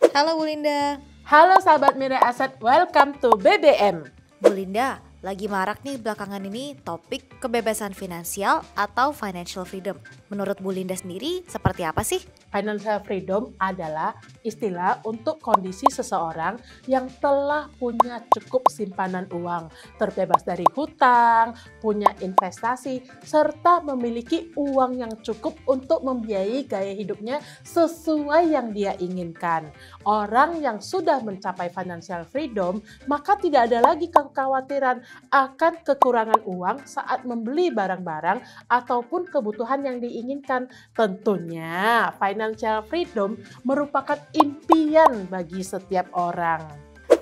Halo Bu Linda. Halo sahabat Mirai Aset, welcome to BBM. Bu Linda, lagi marak nih belakangan ini topik kebebasan finansial atau financial freedom. Menurut Bu Linda sendiri seperti apa sih? Financial freedom adalah istilah untuk kondisi seseorang yang telah punya cukup simpanan uang, terbebas dari hutang, punya investasi, serta memiliki uang yang cukup untuk membiayai gaya hidupnya sesuai yang dia inginkan. Orang yang sudah mencapai financial freedom, maka tidak ada lagi kekhawatiran akan kekurangan uang saat membeli barang-barang ataupun kebutuhan yang diinginkan. Tentunya financial freedom merupakan impian bagi setiap orang.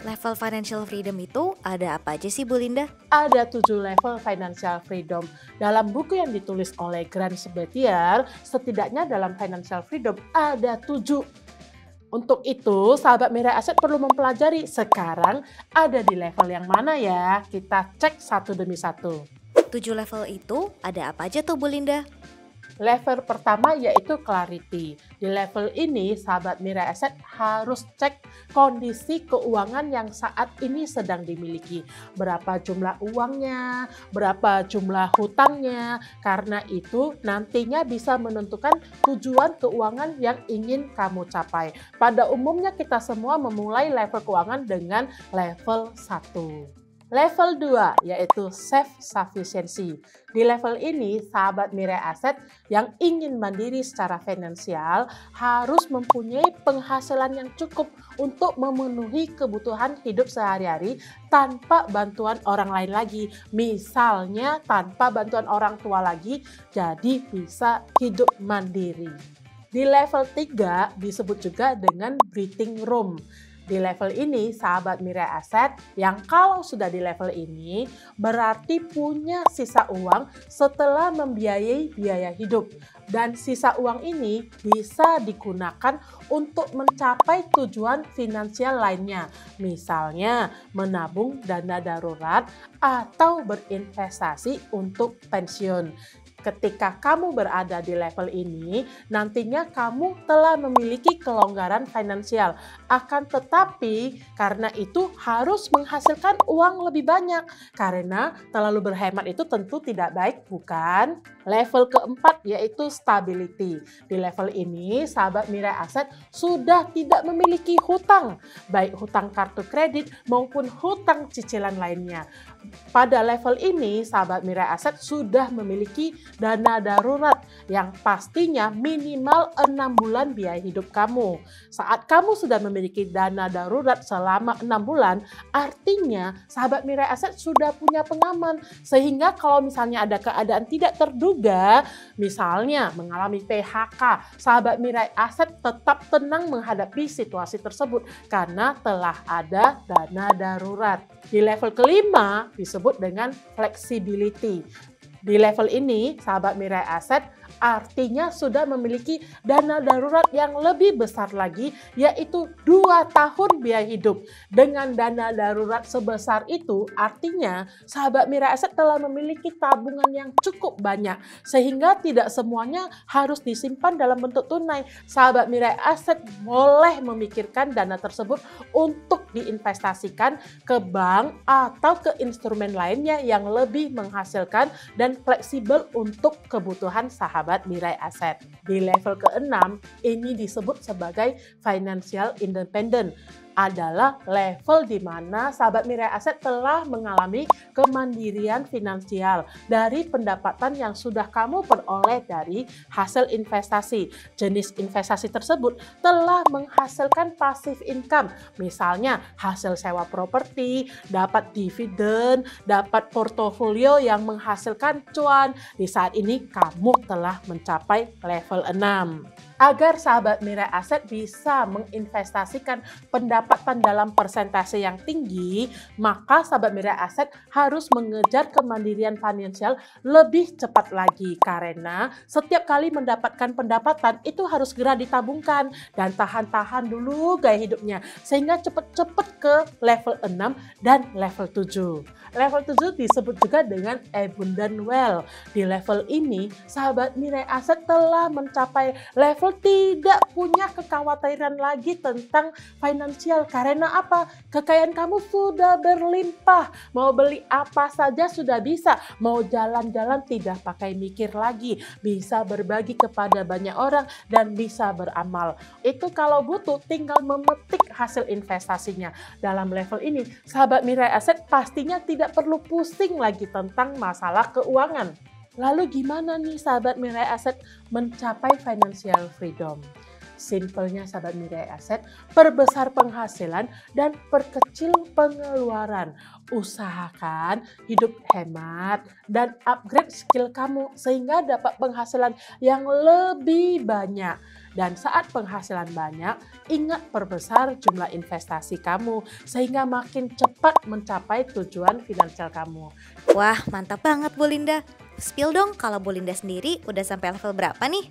Level financial freedom itu ada apa aja sih Bu Linda? Ada 7 level financial freedom. Dalam buku yang ditulis oleh Grant Sabatier, setidaknya dalam financial freedom ada 7. Untuk itu, sahabat Mirai Aset perlu mempelajari sekarang ada di level yang mana ya. Kita cek satu demi satu. 7 level itu ada apa aja tuh Bu Linda? Level pertama yaitu clarity. Di level ini, sahabat Mirai Aset harus cek kondisi keuangan yang saat ini sedang dimiliki. Berapa jumlah uangnya, berapa jumlah hutangnya. Karena itu nantinya bisa menentukan tujuan keuangan yang ingin kamu capai. Pada umumnya kita semua memulai level keuangan dengan level 1. Level 2 yaitu self-sufficiency. Di level ini, sahabat Mirai Aset yang ingin mandiri secara finansial harus mempunyai penghasilan yang cukup untuk memenuhi kebutuhan hidup sehari-hari tanpa bantuan orang lain lagi. Misalnya tanpa bantuan orang tua lagi, jadi bisa hidup mandiri. Di level 3 disebut juga dengan breathing room. Di level ini, sahabat Mirai Aset yang kalau sudah di level ini berarti punya sisa uang setelah membiayai biaya hidup. Dan sisa uang ini bisa digunakan untuk mencapai tujuan finansial lainnya. Misalnya menabung dana darurat atau berinvestasi untuk pensiun. Ketika kamu berada di level ini, nantinya kamu telah memiliki kelonggaran finansial. Akan tetapi, karena itu harus menghasilkan uang lebih banyak. Karena terlalu berhemat itu tentu tidak baik, bukan? Level keempat yaitu stability. Di level ini, sahabat Mirai Aset sudah tidak memiliki hutang, baik hutang kartu kredit maupun hutang cicilan lainnya. Pada level ini, sahabat Mirai Aset sudah memiliki dana darurat yang pastinya minimal 6 bulan biaya hidup kamu. Saat kamu sudah memiliki dana darurat selama 6 bulan, artinya sahabat Mirai Aset sudah punya pengaman. Sehingga kalau misalnya ada keadaan tidak terduga, misalnya mengalami PHK, sahabat Mirai Aset tetap tenang menghadapi situasi tersebut karena telah ada dana darurat. Di level kelima disebut dengan flexibility. Di level ini, sahabat Mirai Aset artinya sudah memiliki dana darurat yang lebih besar lagi, yaitu 2 tahun biaya hidup. Dengan dana darurat sebesar itu, artinya sahabat Mirai Aset telah memiliki tabungan yang cukup banyak, sehingga tidak semuanya harus disimpan dalam bentuk tunai. Sahabat Mirai Aset boleh memikirkan dana tersebut untuk diinvestasikan ke bank atau ke instrumen lainnya yang lebih menghasilkan dan fleksibel untuk kebutuhan sahabat Mirai Aset. Di level ke-6 ini disebut sebagai financial independent. Adalah level di mana sahabat Mirai Aset telah mengalami kemandirian finansial dari pendapatan yang sudah kamu peroleh dari hasil investasi. Jenis investasi tersebut telah menghasilkan passive income, misalnya hasil sewa properti, dapat dividen, dapat portofolio yang menghasilkan cuan. Di saat ini kamu telah mencapai level 6. Agar sahabat Mirai Aset bisa menginvestasikan pendapatan dalam persentase yang tinggi, maka sahabat Mirai Aset harus mengejar kemandirian finansial lebih cepat lagi. Karena setiap kali mendapatkan pendapatan itu harus segera ditabungkan dan tahan-tahan dulu gaya hidupnya. Sehingga cepat-cepat ke level 6 dan level 7. Level 7 disebut juga dengan abundant wealth. Di level ini, sahabat Mirai Aset telah mencapai level level tidak punya kekhawatiran lagi tentang finansial. Karena apa? Kekayaan kamu sudah berlimpah. Mau beli apa saja sudah bisa. Mau jalan-jalan tidak pakai mikir lagi. Bisa berbagi kepada banyak orang dan bisa beramal. Itu kalau butuh tinggal memetik hasil investasinya. Dalam level ini, sahabat Mirai Aset pastinya tidak perlu pusing lagi tentang masalah keuangan. Lalu gimana nih sahabat Mirai Aset mencapai financial freedom? Simpelnya sahabat Mirai Aset, perbesar penghasilan dan perkecil pengeluaran. Usahakan hidup hemat dan upgrade skill kamu sehingga dapat penghasilan yang lebih banyak. Dan saat penghasilan banyak, ingat perbesar jumlah investasi kamu sehingga makin cepat mencapai tujuan finansial kamu. Wah, mantap banget Bu Linda. Spill dong kalau Bu Linda sendiri udah sampai level berapa nih?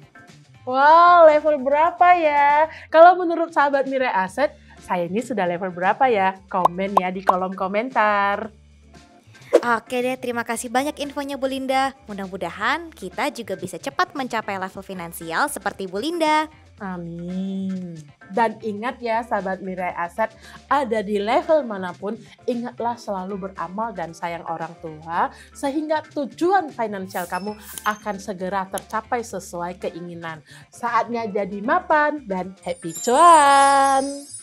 Wow, level berapa ya? Kalau menurut sahabat Mirai Aset, saya ini sudah level berapa ya? Komen ya di kolom komentar. Oke deh, terima kasih banyak infonya Bu Linda. Mudah-mudahan kita juga bisa cepat mencapai level finansial seperti Bu Linda. Amin. Dan ingat ya sahabat Mirai Aset, ada di level manapun, ingatlah selalu beramal dan sayang orang tua, sehingga tujuan finansial kamu akan segera tercapai sesuai keinginan. Saatnya jadi mapan dan happy cuan!